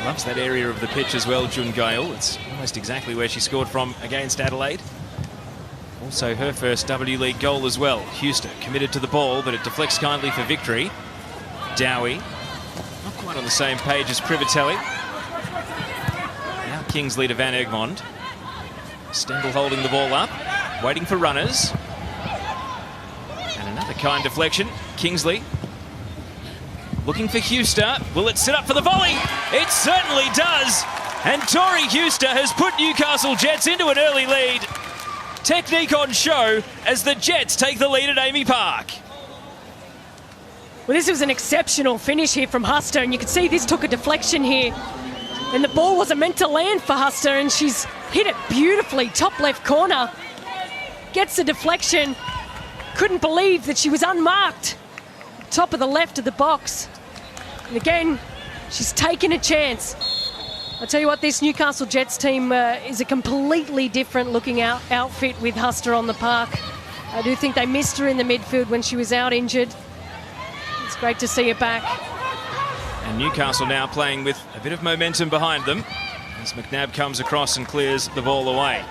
Loves that area of the pitch as well, Jun Gail. It's almost exactly where she scored from against Adelaide. Also her first W League goal as well. Huster committed to the ball, but it deflects kindly for victory. Dowie, not quite on the same page as Privatelli. Now Kingsley to Van Egmond. Stengel holding the ball up, waiting for runners. And another kind deflection. Kingsley looking for Huster. Will it sit up for the volley? It certainly does. And Tori Huster has put Newcastle Jets into an early lead. Technique on show as the Jets take the lead at Amy Park. Well, this was an exceptional finish here from Huster, and you can see this took a deflection here. And the ball wasn't meant to land for Huster, and she's hit it beautifully, top left corner. Gets the deflection. Couldn't believe that she was unmarked. Top of the left of the box. And again, she's taken a chance. I'll tell you what, this Newcastle Jets team is a completely different looking outfit with Huster on the park. I do think they missed her in the midfield when she was out injured. It's great to see her back. And Newcastle now playing with a bit of momentum behind them as McNabb comes across and clears the ball away.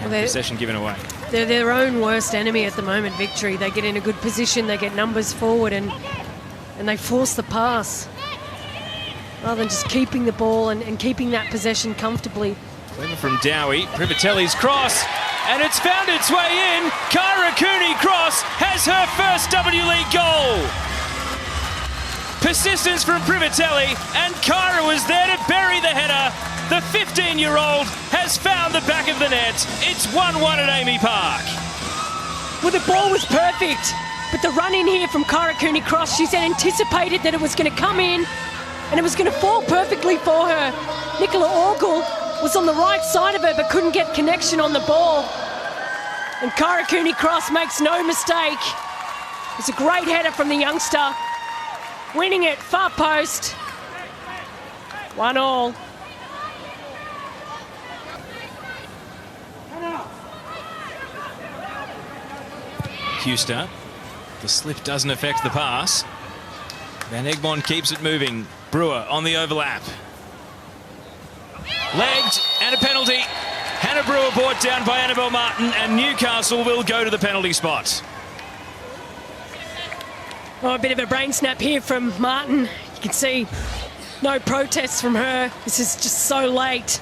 And possession given away. They're their own worst enemy at the moment, Victory. They get in a good position, they get numbers forward, and they force the pass rather than just keeping the ball and keeping that possession comfortably. Clever from Dowie. Privatelli's cross, and it's found its way in. Kyra Cooney Cross has her first W League goal. Persistence from Privatelli, and Kyra was there to bury the header. The 15-year-old has found the back of the net. It's 1-1 at Amy Park. Well, the ball was perfect, but the run in here from Kyra Cooney Cross, she's anticipated that it was going to come in and it was going to fall perfectly for her. Nicola Orgel was on the right side of her but couldn't get connection on the ball. And Kyra Cooney Cross makes no mistake. It's a great header from the youngster. Winning it, far post. 1-1. Huster. The slip doesn't affect the pass. Van Egmond keeps it moving. Brewer on the overlap. Legged and a penalty. Hannah Brewer brought down by Annabelle Martin, and Newcastle will go to the penalty spot. Oh, a bit of a brain snap here from Martin. You can see no protests from her. This is just so late.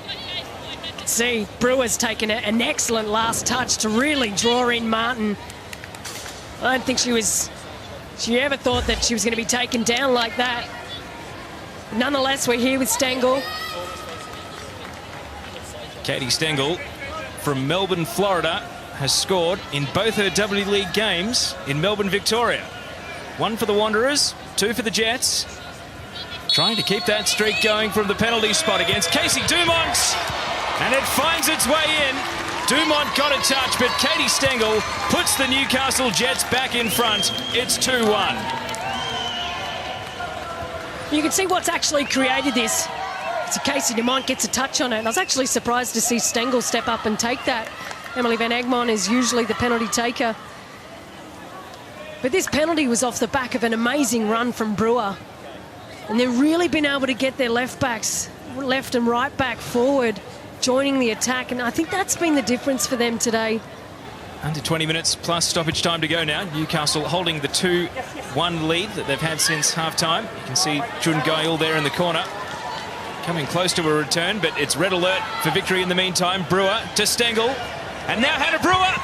You can see Brewer's taken an excellent last touch to really draw in Martin. I don't think she ever thought that she was going to be taken down like that. But nonetheless, we're here with Stengel. Katie Stengel from Melbourne, Florida, has scored in both her W League games in Melbourne, Victoria. 1 for the Wanderers, 2 for the Jets. Trying to keep that streak going from the penalty spot against Casey Dumont. And it finds its way in. Dumont got a touch, but Katie Stengel puts the Newcastle Jets back in front. It's 2-1. You can see what's actually created this. So Casey Dumont gets a touch on it. And I was actually surprised to see Stengel step up and take that. Emily Van Egmond is usually the penalty taker. But this penalty was off the back of an amazing run from Brewer. And they've really been able to get their left backs, left and right back forward, joining the attack. And I think that's been the difference for them today. Under 20 minutes plus stoppage time to go now. Newcastle holding the 2-1 lead that they've had since half-time. You can see Jun Gail there in the corner. Coming close to a return, but it's red alert for victory in the meantime. Brewer to Stengel. And now Hannah Brewer.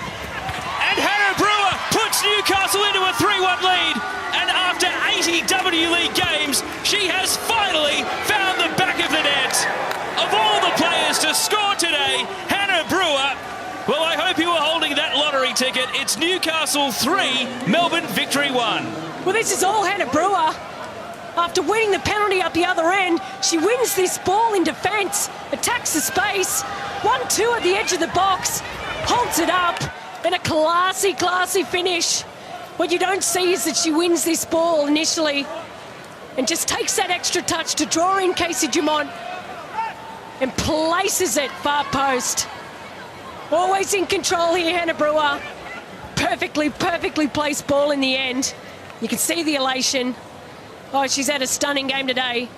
And Hannah Brewer puts Newcastle into a 3-1 lead. And after 80 W League games, she has finally found the back of the net. Of all the players to score today, Hannah Brewer. Well, I hope you were holding that lottery ticket. It's Newcastle 3, Melbourne victory 1. Well, this is all Hannah Brewer. After winning the penalty up the other end, she wins this ball in defence, attacks the space, 1-2 at the edge of the box, holds it up, and a classy finish. What you don't see is that she wins this ball initially and just takes that extra touch to draw in Casey Dumont and places it far post. Always in control here, Hannah Brewer. perfectly placed ball in the end. You can see the elation. Oh, she's had a stunning game today.